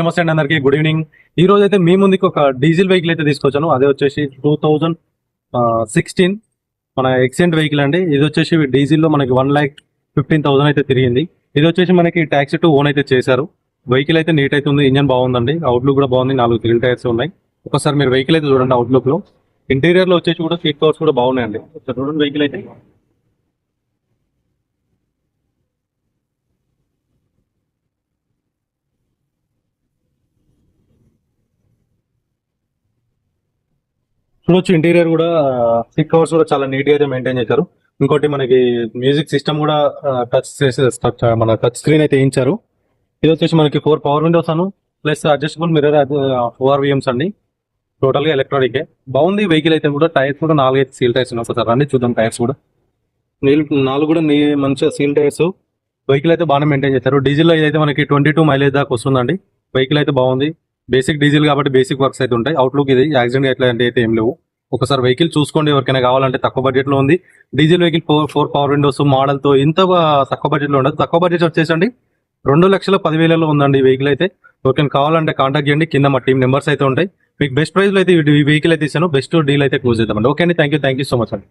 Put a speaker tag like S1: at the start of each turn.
S1: నమస్తే అండి అందరికీ గుడ్ ఈవినింగ్. ఈ రోజు అయితే మీ ముందుకి ఒక డీజిల్ వెహికల్ అయితే తీసుకొచ్చాను. అదే వచ్చేసి 2016 మన ఎక్సెంట్ వెహికల్ అండి. ఇది వచ్చేసి డీజిల్ లో మనకి 1,15,000 అయితే తిరిగింది. ఇది వచ్చేసి మనకి ట్యాక్సీ టు ఓన్ అయితే చేశారు. వెహికల్ అయితే నీట్ అయితే ఉంది, ఇంజన్ బాగుందండి, అవుట్లుక్ కూడా బాగుంది, 4 థ్రిల్ టైర్స్ ఉన్నాయి. ఒకసారి మీరు వెహికల్ అయితే చూడండి. అవుట్లుక్ లో ఇంటీరియర్ లో వచ్చేసి కూడా సీట్ కవర్స్ కూడా బాగున్నాయండి. ఒకసారి చూడండి వెహికల్ అయితే. చూడొచ్చు ఇంటీరియర్ కూడా సీట్ కవర్స్ కూడా చాలా నీట్ గా అయితే మెయింటైన్ చేశారు. ఇంకోటి మనకి మ్యూజిక్ సిస్టమ్ కూడా మన టచ్ స్క్రీన్ అయితే వేయించారు. ఇది వచ్చేసి మనకి 4 పవర్ విండోస్ అను ప్లస్ అడ్జస్టబుల్ మిర్రర్ 4 VMs అండి. టోటల్ గా ఎలక్ట్రానిక్ బాగుంది వెహికల్ అయితే. కూడా టైర్స్ కూడా 4 సీల్ టైర్స్ ఉన్నాయి. ఒకసారి రండి చూద్దాం. టైర్స్ కూడా 4 కూడా మంచిగా సీల్ టైర్స్. వెహికల్ అయితే బాగానే మెయింటైన్ చేశారు. డీజిల్ లో అయితే మనకి 22 మైలేజ్ దాకా వస్తుందండి. వెహికల్ అయితే బాగుంది. బేసిక్ డీజిల్ కాబట్టి బేసిక్ వర్క్స్ అయితే ఉంటాయి. అవుట్లుక్ ఇది యాక్సిడెంట్ ఎట్లాంటి అయితే ఏం లేవు. ఒకసారి వెహికల్ చూసుకోండి. ఎవరికైనా కావాలంటే తక్కువ బడ్జెట్ లో ఉంది. Diesel vehicle 4 power Windows model తో ఇంత తక్కువ బడ్జెట్ లో ఉండదు. తక్కువ బడ్జెట్ వచ్చేసండి 2,10,000 ఉందండి ఈ వెహికల్ అయితే. ఎవరికైనా కావాలంటే కాంటాక్ట్ చేయండి. కింద మా టీం నెంబర్స్ అయితే ఉంటాయి. మీకు బెస్ట్ ప్రైస్ లో అయితే ఈ వెహికల్ అయితే ఇస్తాను. బెస్ట్ డీల్ అయితే క్లోజ్ చేద్దామండి. ఓకే అండి, థ్యాంక్ యూ సో మచ్ అండి.